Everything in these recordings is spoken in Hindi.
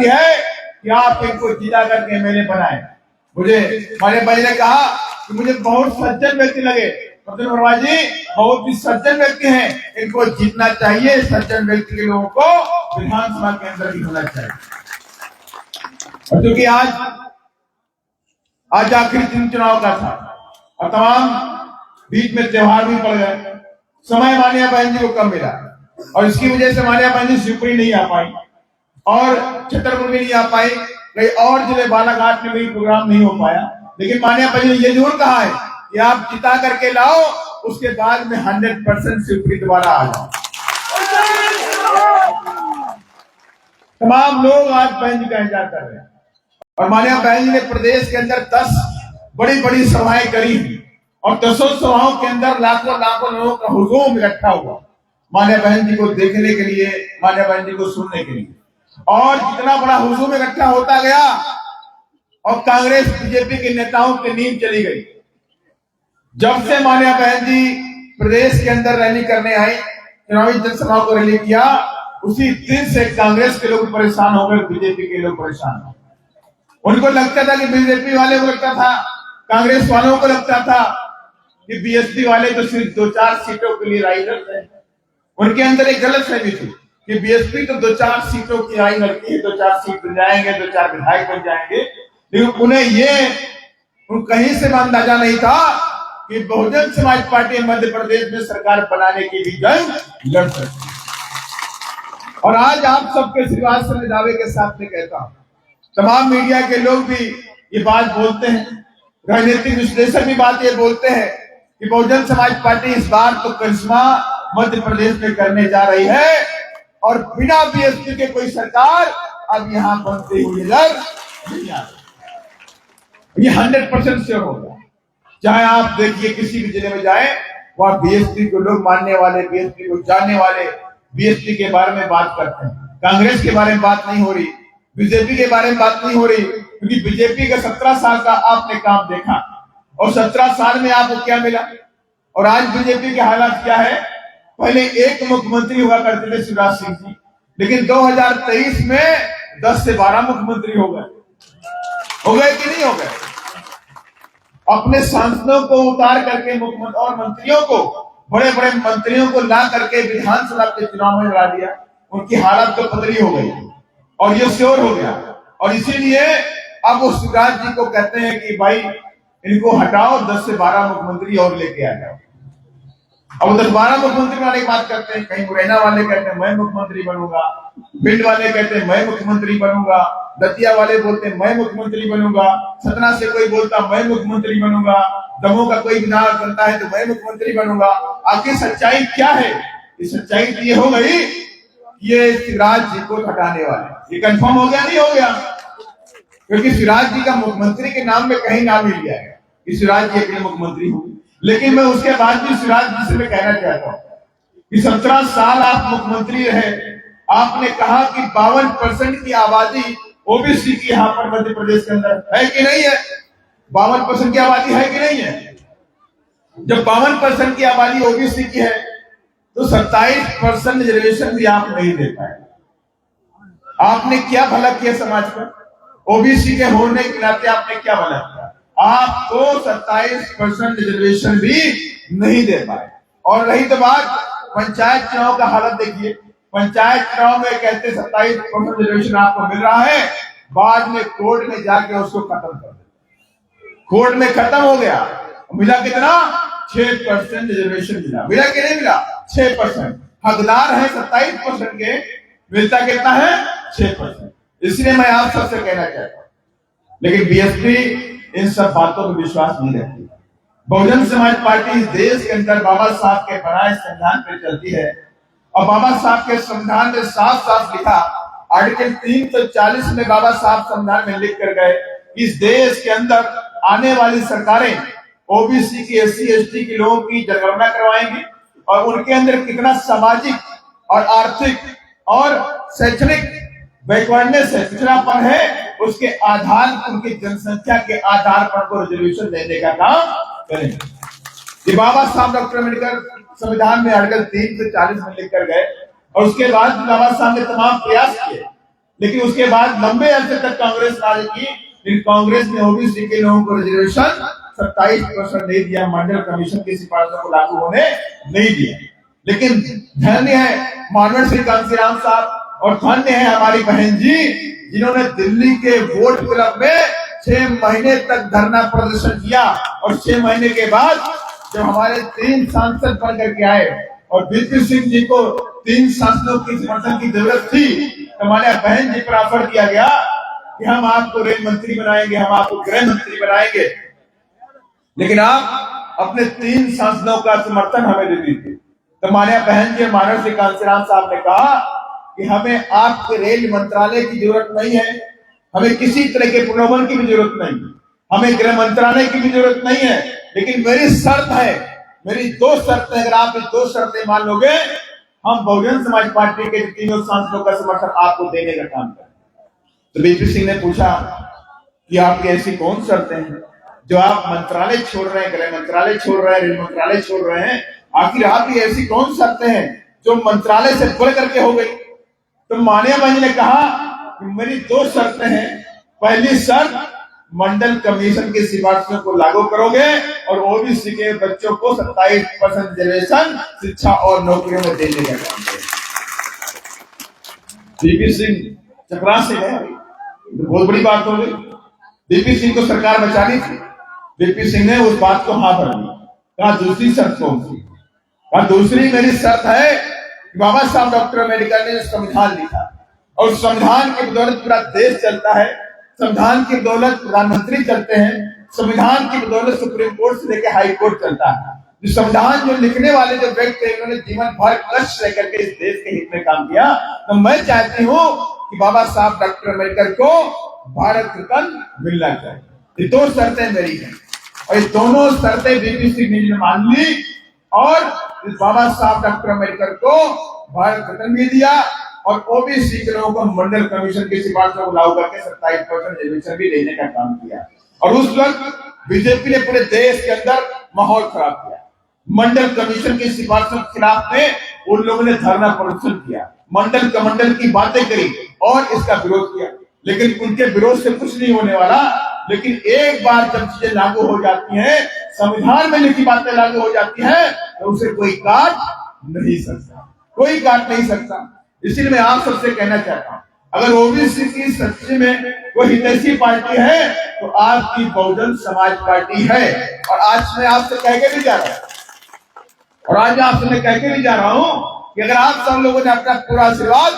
है कि आप इनको जिला करके एमएलए बनाए। मुझे हमारे भाई ने कहा कि मुझे बहुत सज्जन व्यक्ति लगे, प्रद्युम्न वर्मा जी बहुत ही सज्जन व्यक्ति हैं, इनको जीतना चाहिए। सज्जन व्यक्ति के लोगों को विधानसभा के अंदर भी होना चाहिए। और क्योंकि आज आखिरी दिन चुनाव का था और तमाम बीच में त्योहार भी पड़ गए, समय मान्या बहन जी को कम मिला और इसकी वजह से मान्या बहन जी शिवपुरी नहीं आ पाई और छतरपुर में नहीं आ पाई, कई और जिले बालाघाट में भी प्रोग्राम नहीं हो पाया। लेकिन मान्या बहन ने ये जरूर कहा है कि आप जिता करके लाओ, उसके बाद में 100% शिवपुरी दोबारा आ जाओ। तमाम लोग आज बहन जी का इंतजार कर रहे हैं और मान्या बहन जी ने प्रदेश के अंदर 10 बड़ी बड़ी सभाएं करी और 10 सभाओं के अंदर लाखों लाखों लोगों का हुजूम इकट्ठा हुआ मान्या बहन जी को देखने के लिए, मान्या बहन जी को सुनने के लिए। और जितना बड़ा हुजूम इकट्ठा होता गया और कांग्रेस बीजेपी के नेताओं की नींद चली गई। जब से मान्या बहन जी प्रदेश के अंदर रैली करने आई, चुनावी जनसभा को रैली किया, उसी दिन से कांग्रेस के लोग परेशान हो गए, बीजेपी के लोग परेशान हो गए। उनको लगता था कि बीजेपी वाले को लगता था, कांग्रेस वालों को लगता था कि बीएसपी वाले तो सिर्फ 2-4 सीटों के लिए राइडर है। उनके अंदर एक गलतफहमी थी कि बीएसपी तो 2-4 सीटों की राय लड़की है, 2-4 सीट बन जाएंगे, 2-4 विधायक बन जाएंगे। लेकिन उन्हें ये कहीं से अंदाजा नहीं था कि बहुजन समाज पार्टी मध्य प्रदेश में सरकार बनाने की भी जंग लड़ सकती है। और आज आप सबके आशीर्वाद से दावे के साथ में कहता हूं, तमाम मीडिया के लोग भी ये बात बोलते हैं, राजनीतिक विश्लेषक भी बात ये बोलते हैं कि बहुजन समाज पार्टी इस बार तो करिश्मा मध्य प्रदेश में करने जा रही है और बिना बीएसपी के कोई सरकार अब यहां बनती हुई नजर नहीं आ रही। ये 100% से होगा। चाहे आप देखिए किसी भी जिले में जाए, वहां बीएसपी को लोग मानने वाले, बीएसपी को जानने वाले, बीएसपी के बारे में बात करते हैं। कांग्रेस के बारे में बात नहीं हो रही, बीजेपी के बारे में बात नहीं हो रही, क्योंकि बीजेपी का 17 साल का आपने काम देखा और 17 साल में आपको क्या मिला। और आज बीजेपी के हालात क्या है? पहले एक मुख्यमंत्री हुआ करते थे शिवराज सिंह जी, लेकिन 2023 में 10 से 12 मुख्यमंत्री हो गए कि नहीं हो गए? अपने सांसदों को उतार करके मुख्यमंत्री और मंत्रियों को, बड़े बड़े मंत्रियों को ला करके विधानसभा के चुनाव में लड़ा दिया। उनकी हालत तो पतली हो गई और ये श्योर हो गया और इसीलिए अब वो शिवराज जी को कहते हैं कि भाई इनको हटाओ, 10 से 12 मुख्यमंत्री और लेके आ जाओ। अब 10-12 मुख्यमंत्री बनाने की बात करते हैं। कहीं मुरैना वाले कहते हैं मैं मुख्यमंत्री बनूंगा, भिंड वाले कहते हैं मैं मुख्यमंत्री बनूंगा, दतिया वाले बोलते हैं मैं मुख्यमंत्री बनूंगा, सतना से कोई बोलता मैं मुख्यमंत्री बनूंगा, दमोह का कोई विधायक करता है तो मैं मुख्यमंत्री बनूंगा। आखिर सच्चाई क्या है? ये सच्चाई तो ये हो गई, ये शिवराज जी को हटाने वाले। ये कंफर्म हो गया नहीं हो गया? क्योंकि शिवराज जी का मुख्यमंत्री के नाम में कहीं नाम मिल गया है कि शिवराज जी अगले मुख्यमंत्री होंगे। लेकिन मैं उसके बाद भी शिवराज जी से मैं कहना चाहता हूं कि 17 साल आप मुख्यमंत्री रहे, आपने कहा कि 52% की आबादी ओबीसी की यहाँ पर मध्य प्रदेश के अंदर है कि नहीं है? 52% की आबादी है कि नहीं है? जब 52% की आबादी ओबीसी की है तो 27% रिजर्वेशन भी आप नहीं दे पाए। आपने क्या भला किया समाज का? ओबीसी के होने के नाते आपने क्या भला किया? आपको 27% रिजर्वेशन भी नहीं दे पाए। और रही तो बात पंचायत चुनाव का हालत देखिए, पंचायत चुनाव में कहते 27% रिजर्वेशन आपको मिल रहा है, बाद में कोर्ट में जाके उसको खत्म कर दिया। कोर्ट में खत्म हो गया, मिला कितना? 6% रिजर्वेशन मिला कि नहीं मिला? 6%। हकदार है 27% के, मिलता कितना है? 6%। इसलिए मैं आप सबसे कहना चाहता हूं, लेकिन बीएसपी इन सब बातों पर विश्वास नहीं रखती। बहुजन समाज पार्टी इस देश के अंदर बाबा साहब के बनाए संविधान पर चलती है और बाबा साहब के संविधान में साफ साफ लिखा, आर्टिकल 340 में बाबा साहब संविधान में लिख कर गए, इस देश के अंदर आने वाली सरकारें ओबीसी की, एससी एसटी के लोगों की जनगणना करवाएंगी और उनके अंदर कितना सामाजिक और आर्थिक और शैक्षणिक बैकवर्डनेस है, पिछड़ापन है, उसके आधार, उनकी जनसंख्या के आधार पर को रिजर्वेशन देने का काम करेंगे। बाबा साहब डॉक्टर अम्बेडकर संविधान में आर्टिकल 340 में लिख कर गए और उसके बाद बाबा साहब ने तमाम प्रयास किए लेकिन उसके बाद लंबे अरसे तक कांग्रेस राज की, लेकिन कांग्रेस ने ओबीसी के लोगों को रिजर्वेशन 27% नहीं दिया, मंडल कमीशन की सिफारिशों को लागू होने नहीं दिया। लेकिन धन्य है मानव श्री कांसीराम साहब और धन्य है हमारी बहन जी, जिन्होंने दिल्ली के वोट क्लब में 6 महीने तक धरना प्रदर्शन किया और 6 महीने के बाद जब हमारे 3 सांसद बन करके आए और वीपी सिंह जी को 3 सांसदों की समर्थन की जरूरत थी, तो हमारे बहन जी पर ऑफर दिया गया कि हम आपको रेल मंत्री बनाएंगे, हम आपको गृह मंत्री बनाएंगे, लेकिन आप अपने 3 सांसदों का समर्थन हमें दे दीजिए। तो हमारे बहन जी मानव श्री कांसीराम साहब ने कहा कि हमें आपके रेल मंत्रालय की जरूरत नहीं है, हमें किसी तरह के प्रलोभन की भी जरूरत नहीं, हमें गृह मंत्रालय की भी जरूरत नहीं है, लेकिन मेरी शर्त है, मेरी 2 शर्तें, अगर आप 2 शर्तें मान लोगे, हम बहुजन समाज पार्टी के 3 सांसदों का समर्थन आपको देने का काम करें। तो वीपी सिंह ने पूछा कि आपकी ऐसी कौन शर्तें हैं जो आप मंत्रालय छोड़ रहे हैं, गृह मंत्रालय छोड़ रहे हैं, रेल मंत्रालय छोड़ रहे हैं, आखिर आपकी ऐसी कौन शर्तें हैं जो मंत्रालय से बढ़ करके हो गई? तो माननीय बहन ने कहा कि मेरी 2 शर्तें हैं। पहली शर्त, मंडल कमीशन की सिफारिशों को लागू करोगे और ओबीसी के बच्चों को 27% रिजर्वेशन शिक्षा और नौकरियों में देने का काम करें। वीपी सिंह चपरास से है, बहुत बड़ी बात हो गई। वीपी सिंह को सरकार बचानी थी, वीपी सिंह ने उस बात को हाँ भर दी। कहा दूसरी शर्त कौन सी? कहा दूसरी मेरी शर्त है कि बाबा साहब डॉक्टर अम्बेडकर ने संविधान लिखा और संविधान की बदौलत पूरा देश चलता है, संविधान की बदौलत प्रधानमंत्री चलते हैं, संविधान की बदौलत सुप्रीम कोर्ट से लेकर हाई कोर्ट चलता है। जो संविधान जो लिखने वाले जो व्यक्ति थे, उन्होंने जीवन भर कष्ट रह करके इस देश के हित में काम किया। तो मैं चाहती हूँ कि बाबा साहब डॉक्टर अम्बेडकर को भारत रत्न मिलना चाहिए। ये 2 शर्तें मेरी हैं और ये दोनों शर्तें वीपी सिंह ने मान ली और इस बाबा साहब डॉक्टर अम्बेडकर को भारत रत्न भी दिया और ओबीसी के लोगों को मंडल कमीशन की सिफारिशों को लागू करके 27% रिजर्वेशन भी देने का काम किया। और उस वक्त बीजेपी ने पूरे देश के अंदर माहौल खराब किया। मंडल कमीशन की सिफारिशों के खिलाफ में उन लोगों ने धरना प्रदर्शन किया, मंडल कमंडल की बातें करी और इसका विरोध किया, लेकिन उनके विरोध से कुछ नहीं होने वाला। लेकिन एक बार जब चीजें लागू हो जाती हैं, संविधान में लिखी बातें लागू हो जाती हैं, तो उसे कोई काट नहीं सकता, कोई काट नहीं सकता। इसीलिए मैं आप सबसे कहना चाहता हूं, अगर ओबीसी की सच्ची में कोई हितैषी पार्टी है तो आपकी बहुजन समाज पार्टी है। और आज मैं आपसे कह के भी जा रहा हूं, और आज आपसे मैं कह के भी जा रहा हूं कि अगर आप सब लोगों ने अपना पूरा आशीर्वाद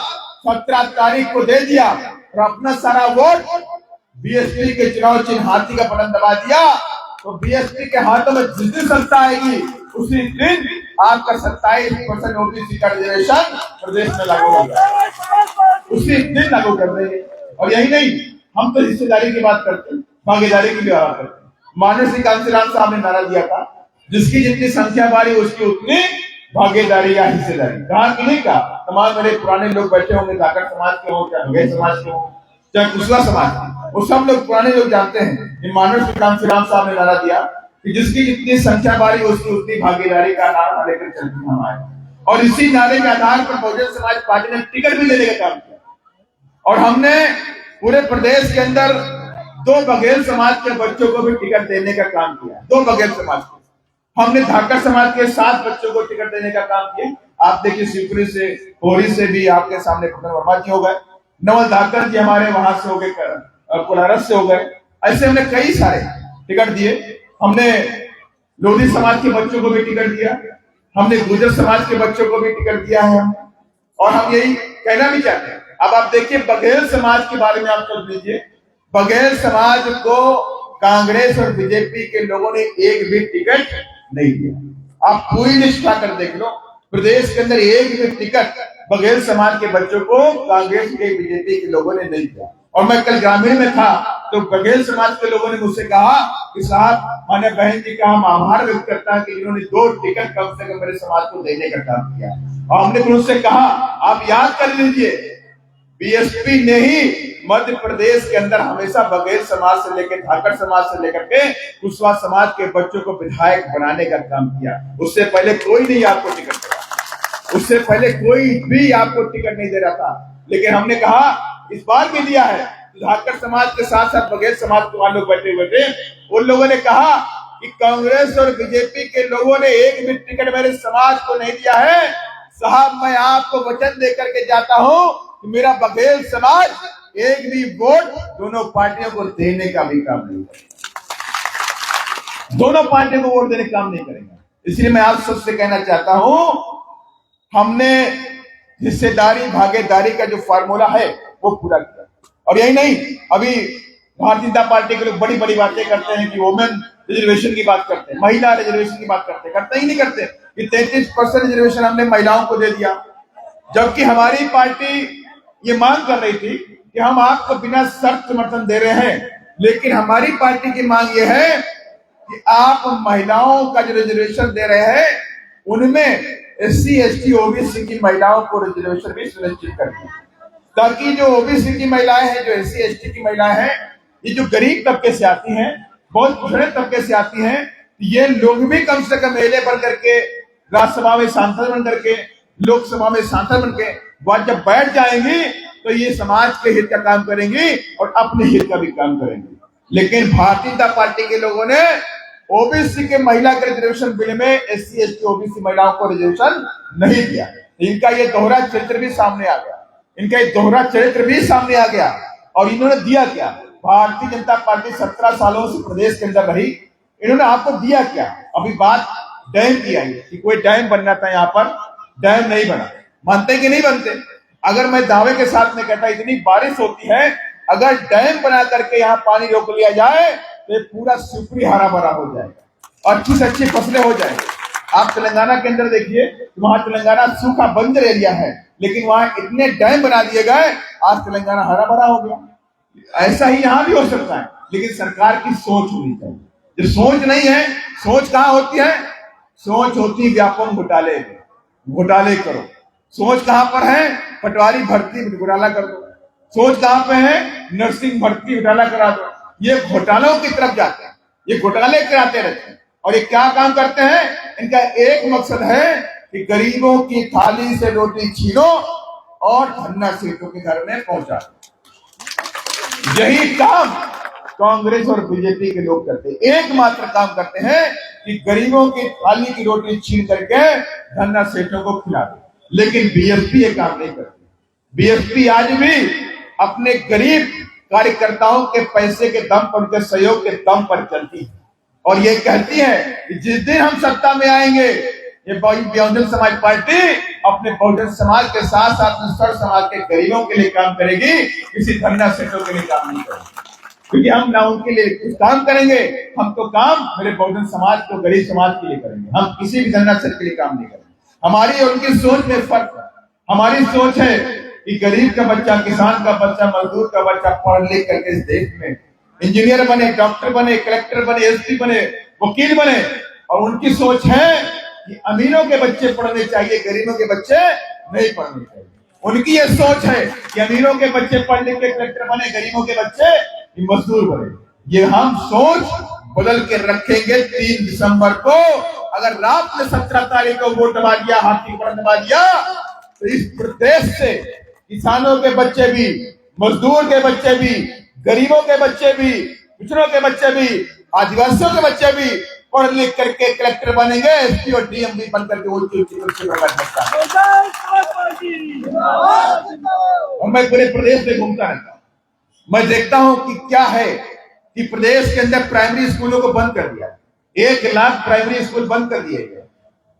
17 तारीख को दे दिया और अपना सारा वोट बीएसपी के चुनाव चिन्ह हाथी का बटन दबा दिया, तो बीएसपी के हाथों में जिस दिन सत्ता आएगी उसी दिन आपका 27% ओबीसी का रिजर्वेशन प्रदेश में लागू होगा, उसी दिन लागू कर देंगे। और यही नहीं, हम तो हिस्सेदारी की बात करते हैं, भागीदारी की भी बात करते हैं। माननीय श्री कांसीराम साहब ने नारा दिया था, जिसकी जितनी संख्या बारी उसकी उतनी भागीदारी या हिस्सेदारी। कहा कि नहीं कहा? तमाम मेरे पुराने लोग बैठे होंगे, जाकर समाज के हो, चाहे बघेल समाज के हो, चाहे कुशवा समाज, वो सब लोग पुराने लोग जानते हैं कि माननीय श्री कांसीराम साहब ने नारा दिया कि जिसकी जितनी संख्या बारी उसकी उतनी भागीदारी का नारा लेकर चलती हम आए। और इसी नारे के आधार पर बहुजन समाज पार्टी ने टिकट भी देने का काम किया और हमने पूरे प्रदेश के अंदर 2 बघेल समाज के बच्चों को भी टिकट देने का काम किया। 2 बघेल समाज के, हमने धाकर समाज के 7 बच्चों को टिकट देने का काम किया। आप देखिए शिवपुरी से, होरी से भी आपके सामने पुतन वर्मा जी हो गए, नवल धाकर जी हमारे वहां से हो गए, कोलारस से हो गए। ऐसे हमने कई सारे टिकट दिए। हमने लोधी समाज के बच्चों को भी टिकट दिया, हमने गुर्जर समाज के बच्चों को भी टिकट दिया है हम। और हम यही कहना भी चाहते हैं। अब आप देखिए बघेल समाज के बारे में आप सोच लीजिए, बघेल समाज को कांग्रेस और बीजेपी के लोगों ने एक भी टिकट नहीं दिया। आप पूरी लिस्ट कर देख लो, प्रदेश के अंदर एक भी टिकट बघेल समाज के बच्चों को कांग्रेस के बीजेपी के लोगों ने नहीं दिया। और मैं कल ग्रामीण में था तो बघेल समाज के लोगों ने मुझसे कहा कि साहब, मैंने बहन जी का हम आभार व्यक्त करता है कि जिन्होंने 2 टिकट कम से कम मेरे समाज को देने का काम किया। और हमने उनसे कहा आप याद कर लीजिए, बीएसपी ने ही मध्य प्रदेश के अंदर हमेशा बघेल समाज से लेकर धाकर समाज से लेकर के कुशवा समाज के बच्चों को विधायक बनाने का काम किया। उससे पहले कोई नहीं आपको टिकट दिया, उससे पहले कोई भी आपको टिकट नहीं दे रहा था। लेकिन हमने कहा इस बार भी दिया है। झारखंड समाज के साथ साथ बघेल समाज के वाले लोग बैठे हुए थे, उन लोगों ने कहा कि कांग्रेस और बीजेपी के लोगों ने एक भी टिकट मेरे समाज को नहीं दिया है। साहब, मैं आपको वचन देकर के जाता हूं कि मेरा बघेल समाज एक भी वोट दोनों पार्टियों को देने का भी काम नहीं करेगा, दोनों पार्टियों को वोट देने का काम नहीं करेगा। इसलिए मैं आप सबसे कहना चाहता हूं, हमने हिस्सेदारी भागीदारी का जो फार्मूला है वो पूरा किया। और यही नहीं, अभी भारतीय जनता पार्टी के लोग बड़ी बड़ी बातें करते हैं कि वोमेन रिजर्वेशन की बात करते हैं, महिला रिजर्वेशन की बात करते ही नहीं करते कि 33% रिजर्वेशन हमने महिलाओं को दे दिया। जबकि हमारी पार्टी ये मांग कर रही थी कि हम आपको बिना शर्त समर्थन दे रहे हैं, लेकिन हमारी पार्टी की मांग ये है कि आप महिलाओं का जो रिजर्वेशन दे रहे हैं उनमें SC ST OBC की महिलाओं को रिजर्वेशन भी सुनिश्चित कर दें, ताकि जो OBC की महिलाएं हैं, जो SC ST की महिलाएं हैं, ये जो गरीब तबके से आती हैं, बहुत पिछड़े तबके से आती हैं, ये लोग भी कम से कम एमएलए बन करके, राज्यसभा में सांसद बन करके, लोकसभा में सांसद बन के बाद जब बैठ जाएंगी तो ये समाज के हित का काम करेंगी और अपने हित का भी काम करेंगी। लेकिन भारतीय जनता पार्टी के लोगों ने ओबीसी के महिला के रिजर्वेशन बिल में SC ST OBC महिलाओं को रिजर्वेशन नहीं दिया। इनका ये दोहरा चरित्र भी सामने आ गया, और इन्होंने दिया क्या? भारतीय जनता पार्टी 17 सालों से प्रदेश के अंदर रही, इन्होंने आपको दिया क्या? अभी बात डैम की आई कि कोई डैम बनना था, यहाँ पर डैम नहीं बना। मानते कि नहीं बनते? अगर मैं दावे के साथ में कहता इतनी बारिश होती है, अगर डैम बना करके यहाँ पानी रोक लिया जाए तो पूरा शिवपुरी हरा भरा हो जाएगा, अच्छी से अच्छी फसलें हो जाएंगी। आप तेलंगाना के अंदर देखिए, वहां तेलंगाना सूखा बंजर एरिया है, लेकिन वहां इतने डैम बना दिए गए, आज तेलंगाना हरा भरा हो गया। ऐसा ही यहां भी हो सकता है, लेकिन सरकार की सोच होनी चाहिए। जो सोच नहीं है, सोच कहां होती है? सोच होती व्यापक घोटाले करो। सोच कहां पर है? पटवारी भर्ती घोटाला कर दो। सोच कहां पे है? नर्सिंग भर्ती घोटाला करा दो। ये घोटालों की तरफ जाते हैं, ये घोटाले कराते रहते हैं। और ये क्या काम करते हैं? इनका एक मकसद है कि गरीबों की थाली से रोटी छीनो और धन्ना सेठों के घर में पहुंचा दो। यही काम कांग्रेस और बीजेपी के लोग करते हैं। एकमात्र काम करते हैं कि गरीबों की थाली की रोटी छीन करके धन्ना सेठों को खिला दो। लेकिन बीएसपी ये काम नहीं करती। बीएसपी आज भी अपने गरीब कार्यकर्ताओं के पैसे के दम पर, उनके सहयोग के दम पर चलती है, और ये कहती है कि जिस दिन हम सत्ता में आएंगे, ये बहुजन समाज पार्टी अपने बहुजन समाज के साथ साथ सर समाज के गरीबों के लिए काम करेगी, किसी धन्ना सेठों के लिए काम नहीं करेगी। क्योंकि हम ना उनके लिए कुछ काम करेंगे, हम तो काम मेरे बहुजन समाज को, गरीब समाज के लिए करेंगे। हम किसी भी धन्ना सेठ के लिए काम नहीं करेंगे। हमारी और उनकी सोच में फर्क है। हमारी सोच है कि गरीब का बच्चा, किसान का बच्चा, मजदूर का बच्चा पढ़ लिख करके इस देश में इंजीनियर बने, डॉक्टर बने, कलेक्टर बने, एसपी बने, वकील बने। और उनकी सोच है कि अमीरों के बच्चे पढ़ने चाहिए, गरीबों के बच्चे नहीं पढ़ने चाहिए। उनकी ये सोच है कि अमीरों के बच्चे पढ़ लिख के कलेक्टर बने, गरीबों के बच्चे मजदूर बने। ये हम सोच बदल के रखेंगे 3 दिसंबर को। अगर रात में 17 तारीख को वोट दबा दिया, हाथी पर दबा दिया, तो इस प्रदेश से किसानों के बच्चे भी, मजदूर के बच्चे भी, गरीबों के बच्चे भी, पिछड़ों के बच्चे भी, आदिवासियों के बच्चे भी पढ़ लिख करके कलेक्टर बनेंगे, एसपी और डीएम भी बनकर के और मैं पूरे प्रदेश में घूमता रहता हूँ। मैं देखता हूं कि क्या है कि प्रदेश के अंदर प्राइमरी स्कूलों को बंद कर दिया। 1 लाख प्राइमरी स्कूल बंद कर दिए गए।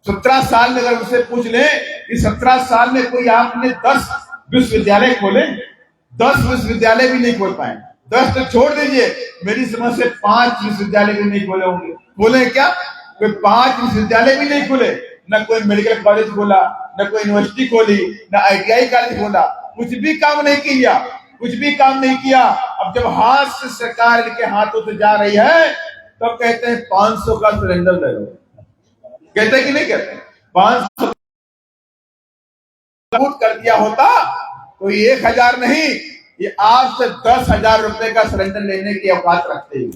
17 साल में अगर उसे पूछ ले कि 17 साल में कोई आपने 10 विश्वविद्यालय खोले, 10 विश्वविद्यालय भी नहीं खोल पाए। 10 तो छोड़ दीजिए, मेरी समझ से 5 विश्वविद्यालय भी नहीं खोले होंगे। खोले क्या? कोई 5 विश्वविद्यालय भी नहीं खोले, न कोई मेडिकल कॉलेज खोला, न कोई यूनिवर्सिटी खोली, न ITI कॉलेज खोला। कुछ भी काम नहीं किया, कुछ भी काम नहीं किया। अब जब हाथ से सरकार के हाथों से जा रही है, तब तो कहते हैं 500 का सिलेंडर ले लो। कहते कि नहीं कहते? 500 कर दिया होता तो 1000 नहीं, ये आज से 10,000 रुपए का सिलेंडर लेने की औकात रखते हैं।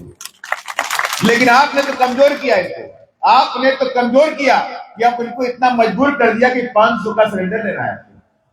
लेकिन आपने तो कमजोर किया इसको, आपने तो कमजोर किया कि आप इनको इतना मजबूर कर दिया कि 500 का सिलेंडर लेना है।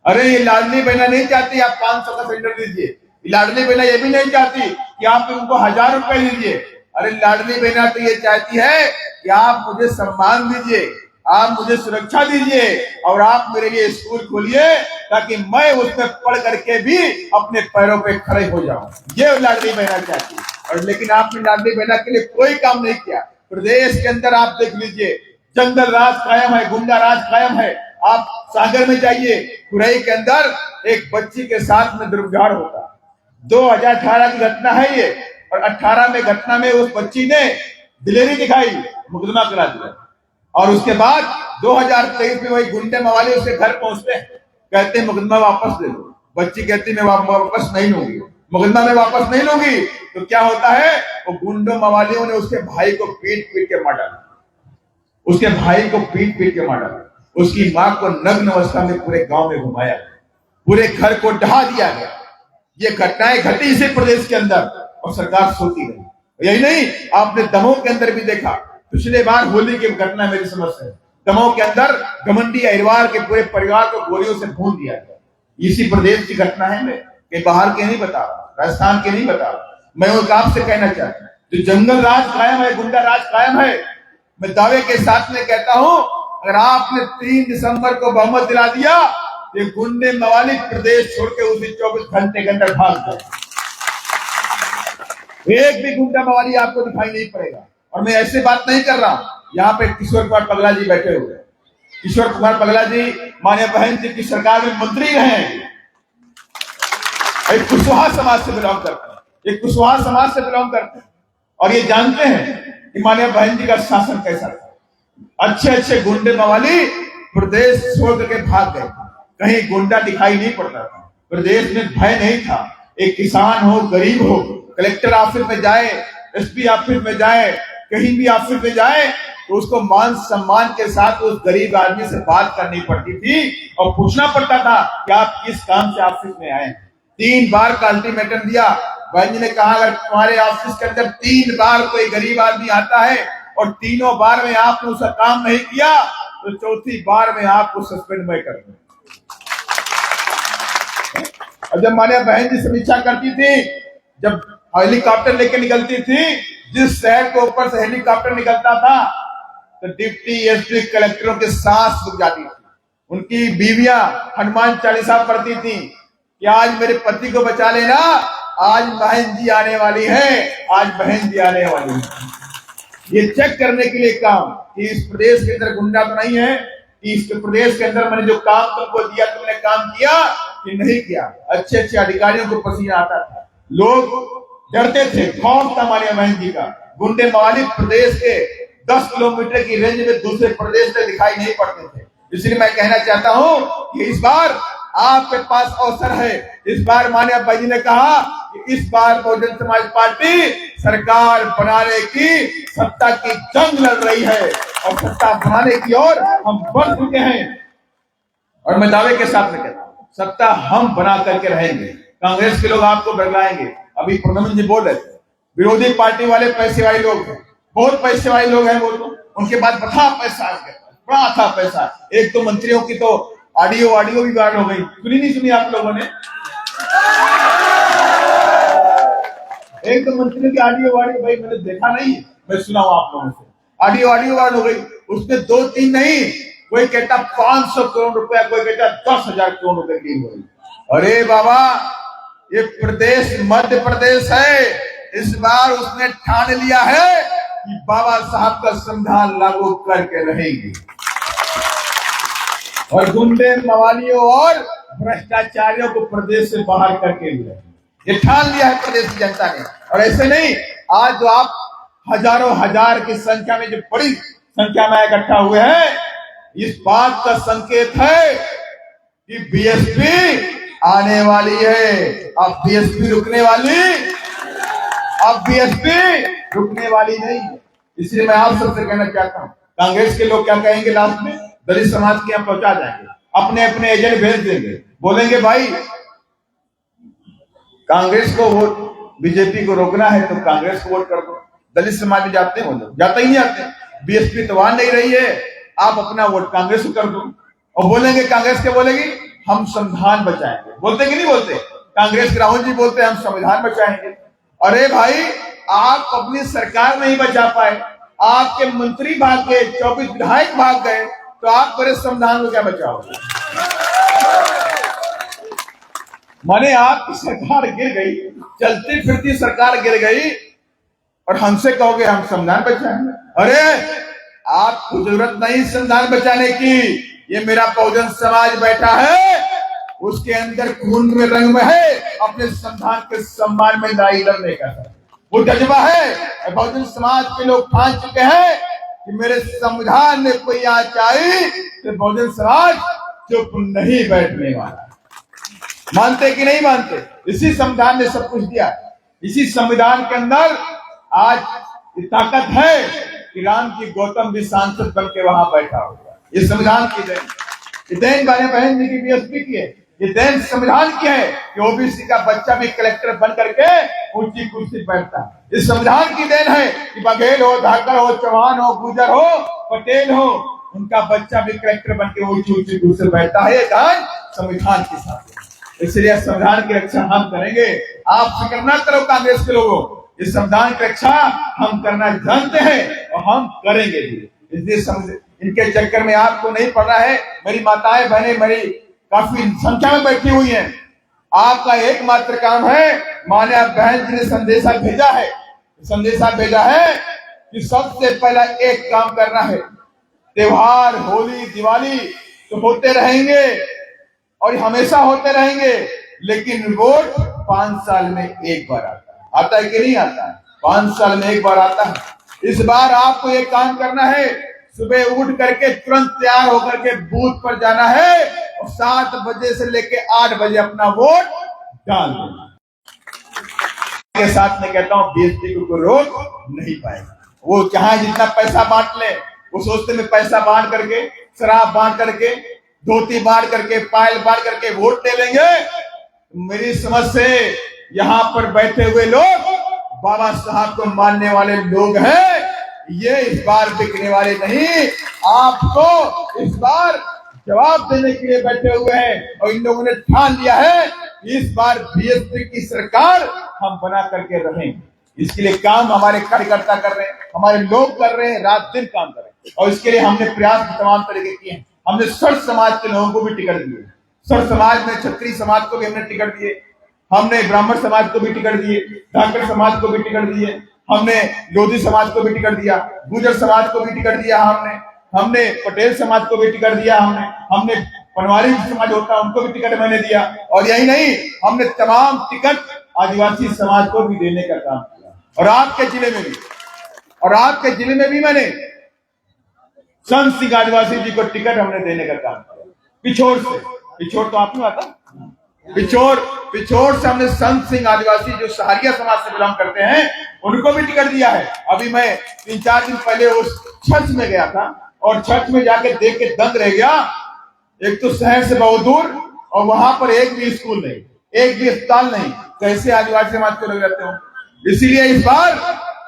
अरे ये लाडली बहना नहीं चाहती आप 500 का सिलेंडर दीजिए, लाडली बहना ये भी नहीं चाहती कि आप उनको 1000 रुपए दीजिए। अरे लाडली बहना तो ये चाहती है कि आप मुझे सम्मान दीजिए, आप मुझे सुरक्षा दीजिए और आप मेरे लिए स्कूल खोलिए ताकि मैं उसमें पढ़ करके भी अपने पैरों पे खड़े हो जाऊं। ये लाडली बहना चाहती है। और लेकिन आपने लाडली बहना के लिए कोई काम नहीं किया। प्रदेश के अंदर आप देख लीजिए, जंगल राज कायम है, गुंडा राज कायम है। आप सागर में जाइए, खुरई के अंदर एक बच्ची के साथ में दुर्व्यवहार होता, 2018 की घटना है ये, और 18 में घटना में उस बच्ची ने दिलेरी दिखाई, मुकदमा करा दिया। और उसके बाद 2023 में वही गुंडे मवाली उसके घर पहुंचते हैं, कहते हैं मुकदमा वापस दे दो। बच्ची कहती मैं वापस नहीं लूंगी, मुकदमा में वापस नहीं लूंगी। तो क्या होता है, वो गुंडों मवालियों ने उसके भाई को पीट पीट के मार डाला, उसके भाई को पीट पीट के मार डाला। उसकी मां को नग्न अवस्था में पूरे गांव में घुमाया, पूरे घर को ढहा दिया गया। ये घटनाएं घटी इसी प्रदेश के अंदर और सरकार सोती रही। यही नहीं, आपने दमोह के अंदर भी देखा, पिछले बार होली की घटना मेरी समझ से, दमोह के अंदर घमंडी अहिरवार के पूरे परिवार को गोलियों से भून दिया गया। इसी प्रदेश की घटना है, मैं कहीं बाहर के नहीं बता रहा, राजस्थान के नहीं बता रहा। मैं उस आपसे कहना चाहता हूं, जो जंगल राज कायम है, गुंडा राज कायम है, मैं दावे के साथ में कहता हूं, अगर आपने 3 दिसंबर को बहुमत दिला दिया, ये गुंडे मवाली प्रदेश छोड़ के उसी 24 घंटे के अंदर भाग गए। एक भी गुंडा मवाली आपको दिखाई नहीं पड़ेगा। और मैं ऐसे बात नहीं कर रहा हूं, यहाँ पे किशोर कुमार पगला जी बैठे हुए, किशोर कुमार पगला जी माननीय बहन जी की सरकार में मंत्री रहे हैं, एक कुशवाहा समाज से बिलोंग करते हैं, एक कुशवाहा समाज से बिलोंग करते हैं, और ये जानते हैं कि माननीय बहन जी का शासन कैसा था। अच्छे अच्छे गुंडे मवाली प्रदेश छोड़ करके भाग गए, कहीं गुंडा दिखाई नहीं पड़ता था, प्रदेश में भय नहीं था। एक किसान हो, गरीब हो, कलेक्टर ऑफिस में जाए, एसपी ऑफिस में जाए, कहीं भी ऑफिस में जाए तो उसको मान सम्मान के साथ उस गरीब आदमी से बात करनी पड़ती थी और पूछना पड़ता था कि आप किस काम से ऑफिस में आए। 3 बार का अल्टीमेटम दिया। बहन जी ने कहा अगर तुम्हारे ऑफिस के अंदर 3 बार कोई गरीब आदमी आता है और तीनों बार में आपने उसका काम नहीं किया तो चौथी बार में आपको सस्पेंड मैं कर दूं। और जब माननीय बहन जी समीक्षा करती थी, जब हेलीकॉप्टर लेके निकलती थी, जिस शहर के ऊपर से हेलीकॉप्टर निकलता था तो डिप्टी एसपी कलेक्टरों के सांस रुक जाती थी। उनकी बीवियां हनुमान चालीसा पढ़ती थी कि आज मेरे पति को बचा लेना, आज बहन जी आने वाली है, आज बहन जी आने वाली है। ये चेक करने के लिए काम कि इस प्रदेश के अंदर गुंडा तो नहीं है, कि इस प्रदेश के अंदर मैंने जो काम तुमको दिया तुमने काम किया कि नहीं किया। अच्छे अच्छे अधिकारियों को पसीना आता था, लोग डरते थे, खौफ था माननीय बहन जी का। गुंडे मवाली प्रदेश के 10 किलोमीटर की रेंज में दूसरे प्रदेश में दिखाई नहीं पड़ते थे। इसलिए मैं कहना चाहता हूं कि इस बार आपके पास अवसर है। इस बार माननीय बहन जी ने कहा कि इस बार बहुजन समाज पार्टी सरकार बनाने की सत्ता की जंग लड़ रही है और सत्ता बनाने की ओर हम बढ़ चुके हैं। और मैं दावे के साथ में कहता हूं, सत्ता हम बना करके रहेंगे। कांग्रेस के लोग आपको बदलाएंगे। अभी प्रधानमंत्री जी बोल रहे थे, विरोधी पार्टी वाले पैसे वाले लोग हैं, बहुत पैसे वाले लोग हैं, वो तो उनके पास बड़ा पैसा आ गया, बड़ा था पैसा। एक तो मंत्रियों की तो ऑडियो भी वायरल हो गई, सुनी नहीं सुनी आप लोगों ने? एक तो मंत्रियों की ऑडियो भाई मैंने देखा नहीं, मैं सुना हूं आप लोगों से। ऑडियो वायरल हो गई, उसमें 2-3 नहीं, कोई कहता 500 करोड़ रुपया, कोई कहता 10,000 करोड़ रुपए की हो गई। अरे बाबा, ये प्रदेश मध्य प्रदेश है। इस बार उसने ठान लिया है कि बाबा साहब का संविधान लागू करके रहेंगे और गुंडे मवालियों और भ्रष्टाचारियों को प्रदेश से बाहर करके भी रहेंगे। ये ठान लिया है प्रदेश की जनता ने। और ऐसे नहीं, आज जो आप हजारों हजार की संख्या में जो बड़ी संख्या में इकट्ठा हुए हैं, इस बात का संकेत है कि बीएसपी आने वाली है। अब बीएसपी रुकने वाली नहीं है। इसलिए मैं आप सबसे कहना चाहता हूं, कांग्रेस के लोग क्या कहेंगे लास्ट में, दलित समाज के यहाँ पहुंचा जाएंगे, अपने अपने एजेंट भेज देंगे, बोलेंगे भाई कांग्रेस को वोट, बीजेपी को रोकना है तो कांग्रेस को वोट कर दो। दलित समाज में जाते हैं वो लोग, जाते ही नहीं आते। बीएसपी तो वहां नहीं रही है, आप अपना वोट कांग्रेस को कर दो। और बोलेंगे, कांग्रेस के बोलेगी हम संविधान बचाएंगे। बोलते कि नहीं बोलते? कांग्रेस के राहुल जी बोलते हम संविधान बचाएंगे। अरे भाई, आप अपनी सरकार नहीं बचा पाए, आपके मंत्री भाग गए, 24 विधायक भाग गए, तो आप बड़े संविधान को क्या बचाओगे? माने आपकी सरकार गिर गई, चलती फिरती सरकार गिर गई, और हमसे कहोगे हम संविधान बचाएंगे? अरे आपको जरूरत नहीं संविधान बचाने की, ये मेरा बहुजन समाज बैठा है, उसके अंदर खून में रंग में है अपने संविधान के सम्मान में लड़ाई लड़ने का, वो जज्बा है। बहुजन समाज के लोग ठान चुके हैं कि मेरे संविधान में कोई आँच आई तो बहुजन समाज चुप नहीं बैठने वाला। मानते कि नहीं मानते? इसी संविधान ने सब कुछ दिया। इसी संविधान के अंदर आज ये ताकत है कि राम की गौतम भी सांसद बन के वहां बैठा होगा। ये संविधान की देन, ये देन बहन जी की बीएसपी की है, ये देन संविधान की है कि ओबीसी का बच्चा भी कलेक्टर बन करके ऊंची कुर्सी बैठता है। इस संविधान की देन है कि बघेल हो, धाकड़ हो, चौहान हो, गुजर हो, पटेल हो, उनका बच्चा भी कलेक्टर बन के ऊंची ऊंची कुर्सी बैठता है। ये दान संविधान के साथ। इसलिए संविधान की रक्षा हम करेंगे। आप फिक्र ना करो कांग्रेस के लोगों, इस संविधान की रक्षा हम करना जानते हैं और हम करेंगे भी। इसलिए इनके चक्कर में आपको नहीं पड़ना है। मेरी माताएं बहनें मेरी काफी संख्या में बैठी हुई हैं। आपका एकमात्र काम है, माननीय बहन जी ने संदेशा भेजा है, कि सबसे पहला एक काम करना है। त्योहार, होली, दिवाली तो होते रहेंगे और हमेशा होते रहेंगे, लेकिन वोट 5 साल में एक बार आता है कि नहीं आता है? 5 साल में एक बार आता है। इस बार आपको एक काम करना है, सुबह उठ करके तुरंत तैयार होकर के बूथ पर जाना है और 7 बजे से लेके 8 बजे अपना वोट डाल देना। के साथ में कहता हूं, बीएसपी को कोई रोक नहीं पाएगा। वो चाहे जितना पैसा बांट ले, वो सोचते में पैसा बांट करके, शराब बांट करके, धोती बांट करके, पायल बांट करके वोट ले लेंगे। मेरी समझ से यहाँ पर बैठे हुए लोग बाबा साहब को मानने वाले लोग हैं। ये इस बार बिकने वाले नहीं, आपको इस बार जवाब देने के लिए बैठे हुए हैं। और इन लोगों ने ठान लिया है कि इस बार बीएसपी की सरकार हम बना करके रहेंगे। इसके लिए काम हमारे कार्यकर्ता कर रहे हैं, हमारे लोग कर रहे हैं, रात दिन काम कर रहे हैं। और इसके लिए हमने प्रयास तमाम तरीके किए हैं। हमने सर्व समाज के लोगों को भी टिकट दिए, सर्व समाज में क्षत्रिय समाज को भी हमने टिकट दिए, हमने ब्राह्मण समाज को भी टिकट दिए, धाकड़ समाज को भी टिकट दिए, हमने लोधी समाज को भी टिकट दिया, गुजर समाज को भी टिकट दिया, हमने पटेल समाज को भी टिकट दिया, हमने पनवारी समाज होता है उनको भी टिकट मैंने दिया। और यही नहीं, हमने तमाम टिकट आदिवासी समाज को भी देने का काम किया। और आपके जिले में भी मैंने संत सिंह आदिवासी जी को टिकट हमने देने का काम किया। पिछोर तो आप में आता, पिछोर से हमने संत सिंह आदिवासी जो सहारिया समाज से बिलोंग करते हैं उनको भी टिकट दिया है। अभी मैं 3-4 दिन पहले उस चर्च में गया था और चर्च में जाके देख के दंग रह गया। एक तो शहर से बहुत दूर और वहां पर एक भी स्कूल नहीं, एक भी अस्पताल नहीं, कैसे आदिवासी समाज के लोग रहते हो। इसीलिए इस बार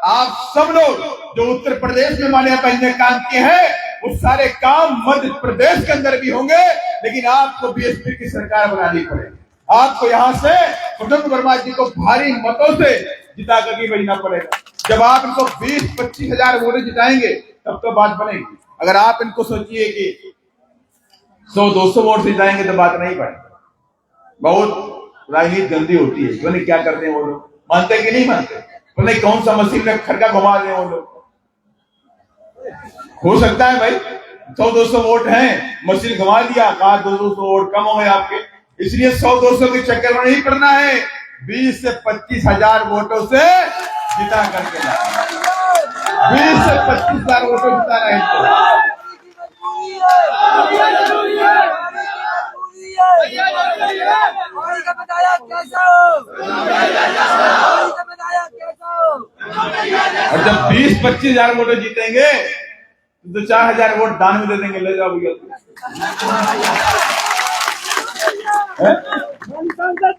आप सब लोग जो उत्तर प्रदेश में माननीय बहन ने काम किए हैं, वो सारे काम मध्य प्रदेश के अंदर भी होंगे, लेकिन आपको बीएसपी की सरकार बनानी पड़ेगी। आपको यहाँ से कुटुंब वर्मा जी को भारी मतों से जिता करके भेजना पड़ेगा। जब आप इनको 20-25 हजार वोट जिताएंगे तब तो बात बनेगी। अगर आप इनको सोचिए कि 100-200 वोट से जिताएंगे तो बात नहीं बनेगी। बहुत राजनीति गंदी होती है। क्यों क्या करते हैं वो लोग, मानते कि नहीं मानते? बोले कौन सा मशीन में खड़का घुमा रहे हैं वो लोग। हो सकता है भाई 100-200 वोट हैं, मशीन घुमा दिया, कहा 200 वोट कम हो गए आपके। इसलिए 100-200 के चक्कर में नहीं पड़ना है, 20 से 25 हजार वोटों से जिता करके लाना। 20 से 25 हजार वोटों जिताना है। और जब 20-25 हजार वोटों जीतेंगे तो 4,000 वोट दान में दे देंगे, ले जाओ भैया।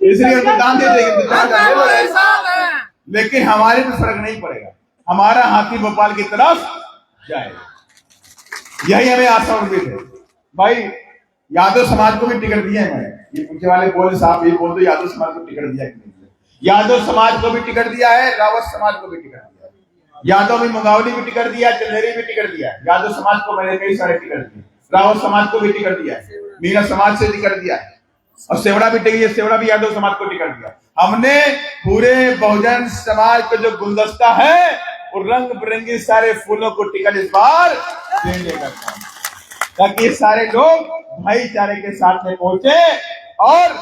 इसलिए उनको दान दे देंगे, लेकिन हमारे पे फर्क नहीं पड़ेगा। हमारा हाथी भोपाल की तरफ जाएगा, यही हमें आशा उम्मीद है। भाई यादव समाज को भी टिकट दिया है मैंने। ये पूछने वाले बोले साहब ये बोल दो यादव समाज को टिकट दिया कि नहीं दिया। यादव समाज को भी टिकट दिया है, रावत समाज को भी टिकट दिया है। यादव में मंगावली भी टिकट दिया, चंदेरी भी टिकट दिया है। यादव समाज को मैंने कई सारे टिकट दिए, रावत समाज को भी टिकट दिया है, मीना समाज से टिकट दिया है, और सेवड़ा भी टिकट, सेवड़ा भी यादव समाज को टिकट दिया। हमने पूरे बहुजन समाज का जो गुलदस्ता है वो रंग बिरंगी सारे फूलों को टिकट इस बार देने का काम, ताकि सारे लोग भाईचारे के साथ में पहुंचे और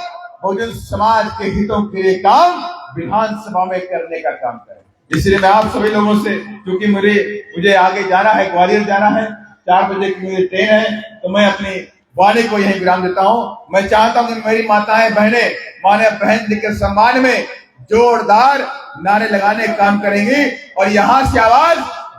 बहुजन समाज के हितों के लिए काम विधानसभा में करने का काम करें। इसलिए मैं आप सभी लोगों से, क्योंकि मुझे आगे जाना है, ग्वालियर जाना है, 4 बजे की मेरी ट्रेन है, तो मैं अपनी वाणी को यही विराम देता हूं। मैं चाहता हूं कि मेरी माताएं बहनें माने बहन जी के सम्मान में जोरदार नारे लगाने का काम करेंगी, और यहां से आवाज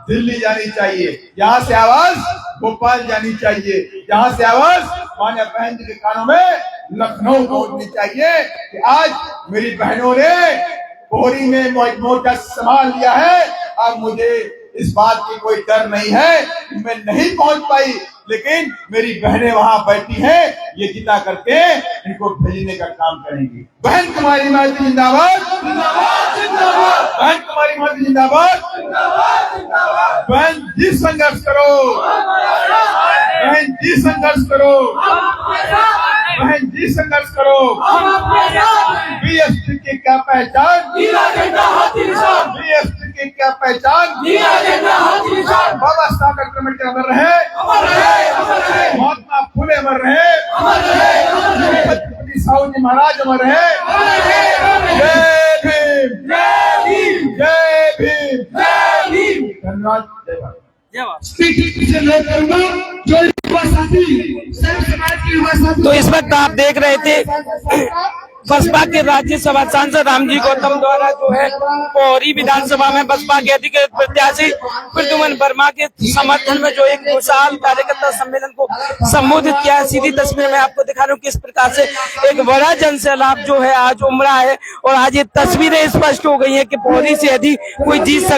दिल्ली जानी चाहिए, यहां से आवाज भोपाल जानी चाहिए, यहां से आवाज माने बहन जी के कानों में लखनऊ पहुंचनी चाहिए कि आज मेरी बहनों ने पोहरी में मोर्चा संभाल लिया है। अब मुझे इस बात की कोई डर नहीं है कि मैं नहीं पहुंच पाई, लेकिन मेरी बहनें वहां बैठी हैं, ये जिता करके इनको भेजने का काम करेंगी। बहन कुमारी मालती जिंदाबाद, बहन कुमारी मालती जिंदाबाद, बहन जी संघर्ष करो, बहन जी संघर्ष करो, बहन जी संघर्ष करो। बीएसपी की क्या पहचान, बीएसपी की क्या पहचान, बाबा साहब डॉक्टर अम्बेडकर अमर रहे, महात्मा फुले अमर रहे, छत्रपति साहू जी महाराज अमर रहे। जय भीम, जय भीम, जय भीम, जय भीम। धन्यवाद, जय भारत। तो इस वक्त आप देख रहे थे बसपा के राज्यसभा सांसद रामजी गौतम द्वारा जो है पोहरी विधानसभा में बसपा के अधिकृत प्रत्याशी प्रद्युमन वर्मा के समर्थन में जो एक विशाल कार्यकर्ता सम्मेलन को संबोधित किया है। सीधी तस्वीर में आपको दिखा रहा हूँ किस प्रकार से एक बड़ा जन सैलाब जो है आज उमड़ा है, और आज ये तस्वीरें स्पष्ट हो गई है कि पोहरी से यदि कोई जीत सकता